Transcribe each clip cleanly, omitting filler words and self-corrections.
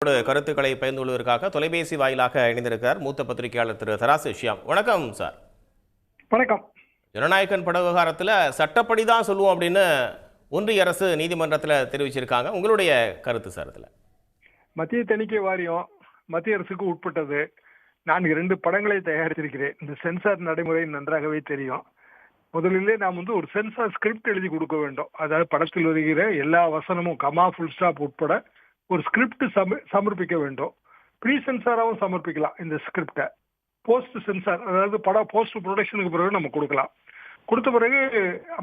நம்மோடு கருத்துக்களை பகிர்ந்து கொள்வதற்காக தொலைபேசி வாயிலாக இணைந்திருக்கிறார் மூத்த பத்திரிகையாளர் திரு தராசு ஷியாம். வணக்கம் சார். வணக்கம். ஜனநாயகன் பட விவகாரத்தில் சட்டப்படி தான் சொல்லுவோம் அப்படின்னு ஒன்றிய அரசு நீதிமன்றத்தில் தெரிவிச்சிருக்காங்க. உங்களுடைய கருத்து சார்? அதில் மத்திய தணிக்கை வாரியம் மத்திய அரசுக்கு உட்பட்டது. நான் 2 படங்களை தயாரித்திருக்கிறேன். இந்த சென்சார் நடைமுறை நன்றாகவே தெரியும். முதலிலே நாம் ஒரு சென்சார் ஸ்கிரிப்ட் எழுதி கொடுக்க வேண்டும். அதாவது படத்தில் வருகிற எல்லா வசனமும் கமா ஃபுல் ஸ்டாப் உட்பட ஒரு ஸ்கிரிப்ட் சமர்ப்பிக்க வேண்டும். ப்ரீ சென்சாராகவும் சமர்ப்பிக்கலாம். இந்த ஸ்கிரிப்டை போஸ்ட் சென்சார், அதாவது படம் போஸ்ட் ப்ரொடக்ஷனுக்கு பிறகு நம்ம கொடுக்கலாம். கொடுத்த பிறகு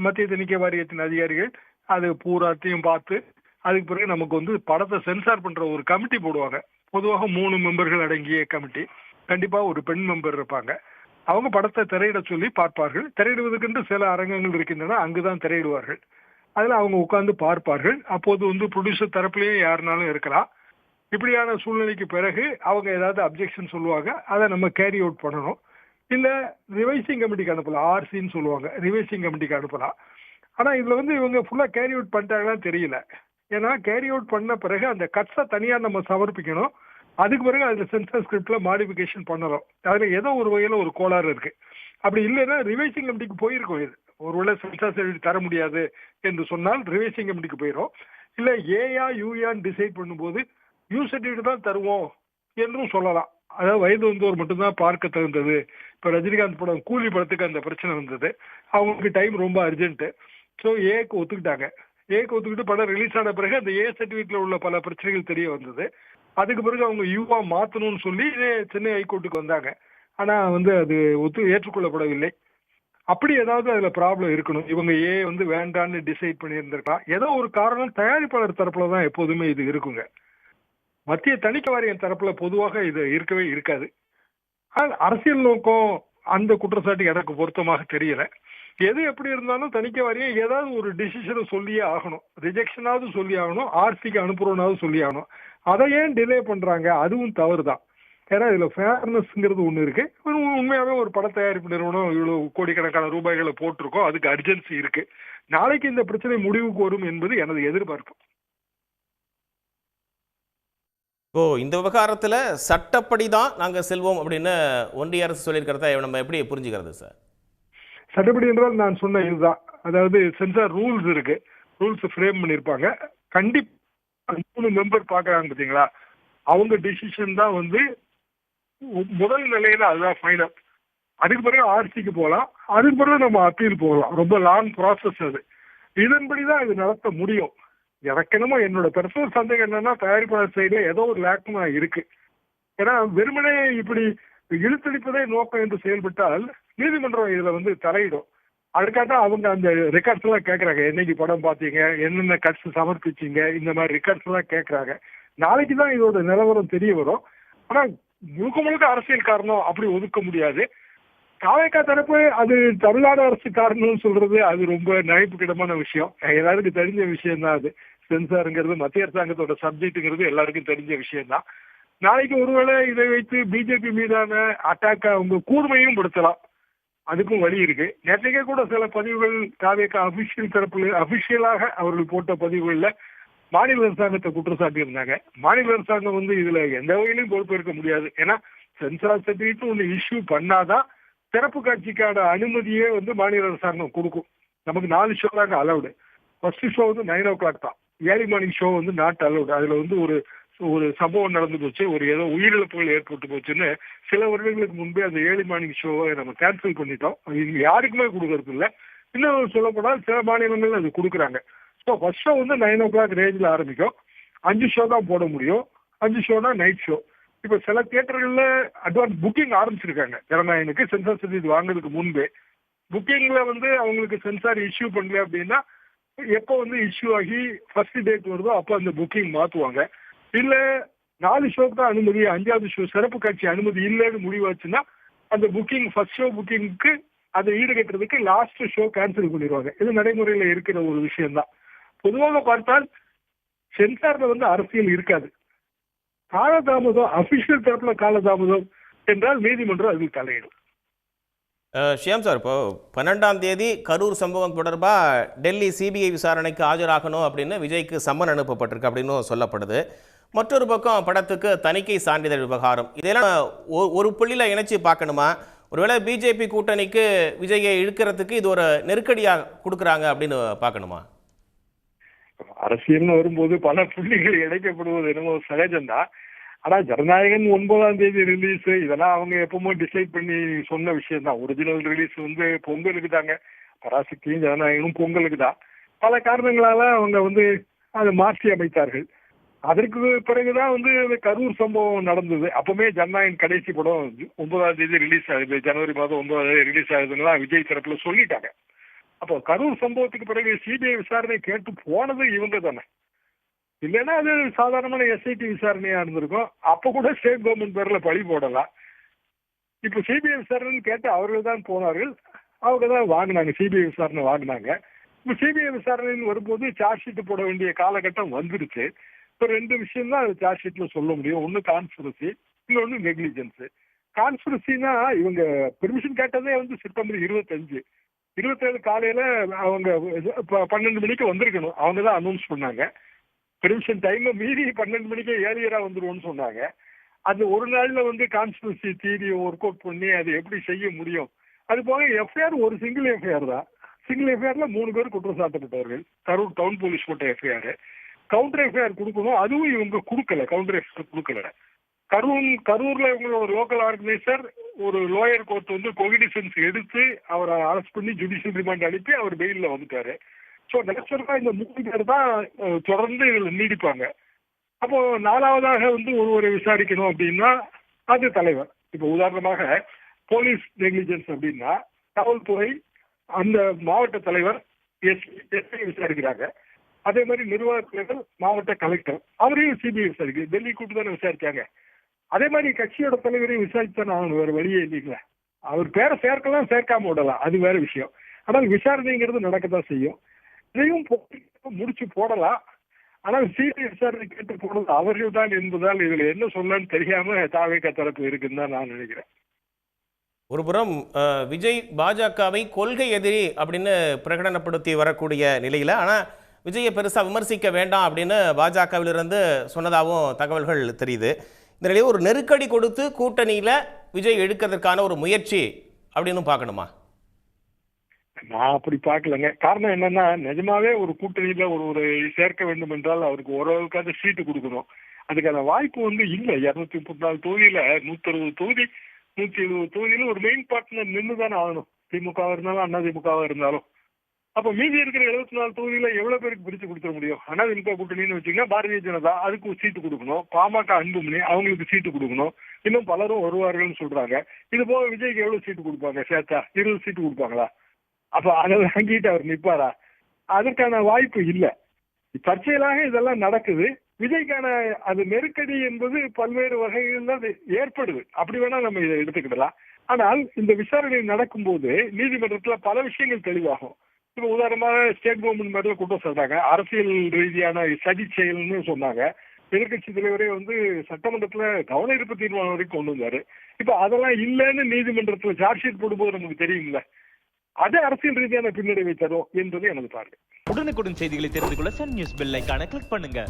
மத்திய தணிக்கை வாரியத்தின் அதிகாரிகள் அது பூராத்தையும் பார்த்து அதுக்கு பிறகு நமக்கு படத்தை சென்சார் பண்ற ஒரு கமிட்டி போடுவாங்க. பொதுவாக 3 மெம்பர்கள் அடங்கிய கமிட்டி. கண்டிப்பா ஒரு பெண் மெம்பர் இருப்பாங்க. அவங்க படத்தை திரையிட சொல்லி பார்ப்பார்கள். திரையிடுவதற்கென்று சில அரங்கங்கள் இருக்கின்றன, அங்குதான் திரையிடுவார்கள். அதுல அவங்க உட்கார்ந்து பார்ப்பார்கள். அப்போது ப்ரொடியூசர் தரப்புலயே யாருனாலும் இருக்கலாம். இப்படியான சூழ்நிலைக்கு பிறகு அவங்க ஏதாவது அப்ஜெக்ஷன் சொல்லுவாங்க. அதை நம்ம கேரி அவுட் பண்ணணும். இல்ல ரிவைசிங் கமிட்டிக்கு அனுப்பலாம். ஆர்சின்னு சொல்லுவாங்க, ரிவைசிங் கமிட்டிக்கு அனுப்பலாம். ஆனா இதுல இவங்க ஃபுல்லா கேரி அவுட் பண்ணிட்டாங்களான்னு தெரியல. ஏன்னா கேரி அவுட் பண்ண பிறகு அந்த கட்ஸை தனியா நம்ம சமர்ப்பிக்கணும். அதுக்கு பிறகு அதுல சென்சார் ஸ்கிரிப்ட்ல மாடிஃபிகேஷன் பண்ணணும். அதுல ஏதோ ஒரு வகையில ஒரு கோளாறு இருக்கு. அப்படி இல்லைன்னா ரிவைசிங் கமிட்டிக்கு போயிருக்கும். இது ஒருவேளை சென்சார் சர்டிஃபிகேட் தர முடியாது என்று சொன்னால் ரிவைசிங் கமிட்டிக்கு போயிடும். இல்ல ஏயா யூயான்னு டிசைட் பண்ணும்போது யூ சர்டிஃபிகேட் தான் தருவோம் என்றும் சொல்லலாம். அதாவது வயது வந்தோர் மட்டும்தான் பார்க்க தகுந்தது. இப்ப ரஜினிகாந்த் படம் கூலி படத்துக்கு அந்த பிரச்சனை வந்தது. அவங்களுக்கு டைம் ரொம்ப அர்ஜென்ட். ஸோ ஏக்கு ஒத்துக்கிட்டாங்க. ஏக்கு ஒத்துக்கிட்டு படம் ரிலீஸ் ஆன பிறகு அந்த ஏ சர்டிஃபிகேட்ல உள்ள பல பிரச்சனைகள் தெரிய வந்தது. அதுக்கு பிறகு அவங்க யூவா மாத்தணும்னு சொல்லி சென்னை ஹைகோர்ட்டுக்கு வந்தாங்க. ஆனா அது ஏற்றுக்கொள்ளப்படவில்லை. அப்படி ஏதாவது அதுல ப்ராப்ளம் இருக்கணும். இவங்க வேண்டான்னு டிசைட் பண்ணியிருந்திருக்கலாம். ஏதோ ஒரு காரணம் தயாரிப்பாளர் தரப்புல தான் எப்போதுமே இது இருக்குங்க. மத்திய தணிக்கை வாரியம் தரப்புல பொதுவாக இது இருக்கவே இருக்காது. அரசியல் நோக்கம் அந்த குற்றச்சாட்டு எனக்கு பொருத்தமாக தெரியல. எது எப்படி இருந்தாலும் தணிக்கை வாரியம் ஏதாவது ஒரு டிசிஷனை சொல்லியே ஆகணும். ரிஜெக்ஷனாவது சொல்லி ஆகணும், ஆர்சிக்கு அனுப்புறோம்னாவது சொல்லி ஆகணும். அதை ஏன் டிலே பண்றாங்க? அதுவும் தவறு தான். ஏன்னா இதுல ஃபேர்னஸ்ங்கிறது ஒண்ணு இருக்கு. உண்மையாவே ஒரு பட தயாரிப்பு நிறுவனம் இவ்வளவு கோடிக்கணக்கான ரூபாய்களை போட்டிருக்கோம். அதுக்கு அர்ஜென்சி இருக்கு. நாளைக்கு இந்த பிரச்சனை முடிவுக்கு வரும் என்பது எனது எதிர்பார்ப்பு. இந்த விவகாரத்தில் சட்டப்படி தான் நாங்கள் செல்வோம் அப்படின்னு ஒன்றிய அரசு சொல்லியிருக்கிறத நம்ம எப்படி புரிஞ்சுக்கிறது சார்? சட்டப்படி என்றால் நான் சொன்ன இதுதான். அதாவது சென்சார் ரூல்ஸ் இருக்கு. ரூல்ஸ் ஃப்ரேம் பண்ணியிருப்பாங்க. கண்டிப்பா 3 மெம்பர் பாக்குறாங்க பாத்தீங்களா, அவங்க டிசிஷன் தான் முதல் நிலையில அதுதான் ஃபைனல். அதுக்கு பிறகு ஆர்சிக்கு போகலாம். அதுக்கு பிறகு நம்ம அப்பீல் போகலாம். ரொம்ப லாங் ப்ராசஸ் அது. இதன்படிதான் இது நடத்த முடியும். எனக்கு என்னமோ என்னோட பெர்சனல் சந்தேகம் என்னன்னா தயாரிப்பாளர் சைடுல ஏதோ ஒரு லேக்குமா இருக்கு. ஏன்னா வெறுமனே இப்படி இழுத்தடிப்பதே நோக்கம் என்று செயல்பட்டால் நீதிமன்றம் இதுல தலையிடும். அதுக்காக அவங்க அந்த ரெக்கார்ட்ஸ் எல்லாம் கேட்கறாங்க. என்னைக்கு படம் பார்த்தீங்க, என்னென்ன கட்ஸ் சமர்ப்பிச்சீங்க, இந்த மாதிரி ரெக்கார்ட்ஸ் எல்லாம் கேட்கறாங்க. நாளைக்கு தான் இதோட நிலவரம் தெரிய வரும். ஆனா முழுக்க அரசியல் காரணம் அப்படி ஒதுக்க முடியாது. காவேக்கா தரப்பு அது தமிழ்நாடு அரசு காரணம்னு சொல்றது அது ரொம்ப நகைப்புக்கிடமான விஷயம். எல்லாருக்கும் தெரிஞ்ச விஷயம் தான். அது சென்சாருங்கிறது மத்திய அரசாங்கத்தோட சப்ஜெக்டுங்கிறது எல்லாருக்கும் தெரிஞ்ச விஷயம் தான். நாளைக்கு ஒருவேளை இதை வைத்து பிஜேபி மீதான அட்டாக்கை அவங்க கூர்மையும் படுத்தலாம். அதுக்கும் வழி இருக்கு. நேற்றைக்கே கூட சில பதிவுகள் காவேக்கா அபிஷியல் தரப்புல அபிஷியலாக அவர்கள் போட்ட பதிவுகள்ல மாநில அரசாங்கத்தை குற்றச்சாட்டி இருந்தாங்க. மாநில அரசாங்கம் இதுல எந்த வகையிலும் பொறுப்பேற்க முடியாது. ஏன்னா சென்சார் சர்டிஃபிகேட் ஒன்று இஷ்யூ பண்ணாதான் சிறப்பு காட்சிக்கான அனுமதியே மாநில அரசாங்கம் கொடுக்கும். நமக்கு 4 ஷோ தாங்க அலவுடு. ஃபர்ஸ்ட் ஷோ 9 o'clock தான். Early morning show not allowed. அதுல ஒரு சம்பவம் நடந்து போச்சு. ஏதோ உயிரிழப்புகள் ஏற்பட்டு போச்சுன்னு சில வருடங்களுக்கு முன்பே அந்த ஏர்லி மார்னிங் ஷோவை நம்ம கேன்சல் பண்ணிட்டோம். இது யாருக்குமே கொடுக்கறது இல்லை. இன்னும் சொல்லப்போனால் சில மாநிலங்கள் அது கொடுக்குறாங்க. ஸோ ஃபர்ஸ்ட் ஷோ 9 o'clock ரேஞ்சில் ஆரம்பிக்கும். 5 ஷோ தான் போட முடியும். 5 ஷோனா நைட் ஷோ. இப்ப சில தியேட்டர்கள்ல அட்வான்ஸ் புக்கிங் ஆரம்பிச்சிருக்காங்க. ஜனநாயகனுக்கு சென்சார் சர்டிஃபிகேட் வாங்குறதுக்கு முன்பே புக்கிங்ல அவங்களுக்கு சென்சார் இஷ்யூ பண்ணல அப்படின்னா எப்போ இஷ்யூ ஆகி ஃபர்ஸ்ட் டேட் வருதோ அப்போ அந்த புக்கிங் மாத்துவாங்க. இல்ல 4 ஷோக்கு தான் அனுமதி, 5வது ஷோ சிறப்பு காட்சி அனுமதி இல்லைன்னு முடிவாச்சுன்னா அந்த புக்கிங் ஃபர்ஸ்ட் ஷோ புக்கிங்க்கு அதை ஈடுகட்டுறதுக்கு லாஸ்ட் ஷோ கேன்சல் பண்ணிடுவாங்க. இது நடைமுறையில இருக்கிற ஒரு விஷயம் தான். பொதுவாக பார்த்தால் சென்சார்ல அரசியல் இருக்காது. காலதாமதம் அபிஷியல் தரப்புல காலதாமதம் என்றால் நீதிமன்றம் அதில் தலையிடும். ஷியாம் சார், இப்போ 12ஆம் தேதி கரூர் சம்பவம் தொடர்பாக டெல்லி சிபிஐ விசாரணைக்கு ஆஜராகணும் அப்படின்னு விஜய்க்கு சம்மன் அனுப்பப்பட்டிருக்கு அப்படின்னு சொல்லப்படுது. மற்றொரு பக்கம் படத்துக்கு தணிக்கை சான்றிதழ் விவகாரம். இதெல்லாம் ஒரு புள்ளியில் இணைச்சி பார்க்கணுமா? ஒருவேளை பிஜேபி கூட்டணிக்கு விஜயை இழுக்கிறதுக்கு இது ஒரு நெருக்கடியாக கொடுக்குறாங்க அப்படின்னு பார்க்கணுமா? அரசியல்னு வரும்போது பல புள்ளிகள் இணைக்கப்படுவது என்னமோ சகஜம்தான். ஆனா ஜனநாயகன் 9ஆம் தேதி ரிலீஸ், இதெல்லாம் அவங்க எப்பவுமே டிசைட் பண்ணி சொன்ன விஷயம் தான். ஒரிஜினல் ரிலீஸ் வந்து பொங்கலுக்கு தாங்க. பராசக்தியும் ஜனநாயகனும் பொங்கலுக்கு தான். பல காரணங்களால அவங்க அதை மாற்றி அமைத்தார்கள். அதற்கு பிறகுதான் இந்த கரூர் சம்பவம் நடந்தது. அப்பவுமே ஜனநாயகன் கடைசி படம் 9ஆம் தேதி ரிலீஸ் ஆகுது, ஜனவரி மாதம் 9ஆம் தேதி ரிலீஸ் ஆகுதுன்னா விஜய் தரப்புல சொல்லிட்டாங்க. அப்போ கரூர் சம்பவத்துக்கு பிறகு சிபிஐ விசாரணை கேட்டு போனது இவங்க தானே. இல்லைன்னா அது சாதாரணமான எஸ்ஐடி விசாரணையா இருந்திருக்கும். அப்ப கூட ஸ்டேட் கவர்மெண்ட் பேர்ல பழி போடலாம். இப்ப சிபிஐ விசாரணை கேட்டு அவர்கள் தான் போனார்கள், அவங்க தான் வாங்கினாங்க, சிபிஐ விசாரணை வாங்கினாங்க. இப்ப சிபிஐ விசாரணைன்னு வரும்போது சார்ஜ் ஷீட் போட வேண்டிய காலகட்டம் வந்துருச்சு. இப்ப 2 விஷயம் தான் அது சார்ஜ் ஷீட்ல சொல்ல முடியும். ஒன்னு கான்ஸ்பிரசி, இன்னொன்னு நெக்லிஜென்ஸ். கான்ஸ்பிரசினா இவங்க பெர்மிஷன் கேட்டதே செப்டம்பர் 25, 27 காலையில அவங்க 12 மணிக்கு வந்திருக்கணும். அவங்க தான் அனௌன்ஸ் பண்ணாங்க. பெர்மிஷன் டைம் மீறி 12 மணிக்கு ஏர்லியரா வந்துருவோம்னு சொன்னாங்க. அது ஒரு நாள்ல கான்ஸ்பிரசி தியரியை ஒர்க் அவுட் பண்ணி அது எப்படி செய்ய முடியும்? அது போக எஃப்ஐஆர் ஒரு சிங்கிள் எஃப்ஐஆர் தான். சிங்கிள் எஃப்ஐஆர்ல 3 பேர் குற்றம் சாட்டப்பட்டவர்கள். கரூர் டவுன் போலீஸ் போட்ட எஃப்ஐஆர். கவுண்டர் எஃப்ஐஆர் கொடுக்கணும், அதுவும் இவங்க கொடுக்கல. கவுண்டர் எஃப்ஐஆர் கொடுக்கல. கரூர்ல இவங்களோட லோக்கல் ஆர்கனைசர் ஒரு லோயர் கோர்ட் கொகிடிசன்ஸ் எடுத்து அவரை அரெஸ்ட் பண்ணி ஜுடிஷியல் ரிமாண்ட் அனுப்பி அவர் பெயில்ல வந்துட்டாரு. ஸோ நேச்சுரலா இந்த 3 பேர் தான் தொடர்ந்து இதுல நீடிப்பாங்க. அப்போ 4வதாக ஒருவரை விசாரிக்கணும் அப்படின்னா அது தலைவர். இப்போ உதாரணமாக போலீஸ் நெக்லிஜென்ஸ் அப்படின்னா காவல்துறை அந்த மாவட்ட தலைவர் எஸ்ஐ விசாரிக்கிறாங்க. அதே மாதிரி நிர்வாக தலைவர் மாவட்ட கலெக்டர் அவரையும் சிபிஐ விசாரிக்குது. டெல்லி கூட்டு தானே விசாரிச்சாங்க. அதே மாதிரி கட்சியோட தலைவரையும் விசாரித்தானே ஆகணும், வேற வழியே இல்லைங்களா. அவர் பேரை சேர்க்கலாம், சேர்க்காம விடலாம், அது வேற விஷயம். ஆனால் விசாரணைங்கிறது நடக்கத்தான் செய்யும். இதையும் முடிச்சு போடலாம். ஆனால் சிபிஐ விசாரணை கேட்டு போனது அவர்கள் தான் என்பதால் இதுல என்ன சொல்லன்னு தெரியாம தாவேகா தரப்பு இருக்குன்னு தான் நான் நினைக்கிறேன். ஒருபுறம் விஜய் பாஜகவை கொள்கை எதிரி அப்படின்னு பிரகடனப்படுத்தி வரக்கூடிய நிலையில், ஆனால் விஜயை பெருசாக விமர்சிக்க வேண்டாம் அப்படின்னு பாஜகவிலிருந்து சொன்னதாகவும் தகவல்கள் தெரியுது. இந்த நிலையில் ஒரு நெருக்கடி கொடுத்து கூட்டணியில் விஜய் எடுக்கிறதுக்கான ஒரு முயற்சி அப்படின்னு பார்க்கணுமா? நான் அப்படி பார்க்கலங்க. காரணம் என்னன்னா, நிஜமாவே ஒரு கூட்டணியில ஒரு சேர்க்க வேண்டும் என்றால் அவருக்கு ஓரளவுக்காக சீட்டு கொடுக்கணும். அதுக்கான வாய்ப்பு இல்லை. 234 தொகுதியில 160 தொகுதி 170 தொகுதியில ஒரு மெயின் பார்ட்னர் நின்று தானே ஆகணும். திமுக இருந்தாலும் அண்ணா திமுக இருந்தாலும். அப்ப மீதி இருக்கிற 74 தொகுதியில எவ்வளவு பேருக்கு பிரிச்சு கொடுத்துட முடியும்? அண்ணா திமுக கூட்டணின்னு வச்சீங்கன்னா பாரதிய ஜனதா அதுக்கு ஒரு சீட்டு கொடுக்கணும், பாமக அன்புமணி அவங்களுக்கு சீட்டு கொடுக்கணும், இன்னும் பலரும் வருவார்கள்னு சொல்றாங்க. இது போக விஜய்க்கு எவ்வளவு சீட்டு கொடுப்பாங்க? சேர்த்தா 20 சீட்டு கொடுப்பாங்களா? அப்ப அதை வாங்கிட்டு அவர் நிற்பாரா? அதற்கான வாய்ப்பு இல்லை. தற்செயலாக இதெல்லாம் நடக்குது. விஜய்க்கான அது நெருக்கடி என்பது பல்வேறு வகைகள் தான் ஏற்படுது. அப்படி வேணா நம்ம இதை எடுத்துக்கிடலாம். ஆனால் இந்த விசாரணை நடக்கும்போது நீதிமன்றத்துல பல விஷயங்கள் தெளிவாகும். இப்ப உதாரணமாக ஸ்டேட் கவர்மெண்ட் மேல குற்றம் சொல்றாங்க, அரசியல் ரீதியான சதி செயல்னு சொன்னாங்க. எதிர்கட்சி தலைவரே சட்டமன்றத்துல கவன ஈர்ப்பு தீர்மானம் வரைக்கும் கொண்டு வந்தாரு. இப்ப அதெல்லாம் இல்லைன்னு நீதிமன்றத்துல சார்ஜ் ஷீட் போடும்போது நமக்கு தெரியும்ல, அது அரசியல் ரீதியான பின்னடைவை தரும் என்பது எனது பார்வை. உடனுக்குடன் செய்திகளை தெரிந்து கொள்ள சன் நியூஸ் பெல் ஐகானை கிளிக் பண்ணுங்க.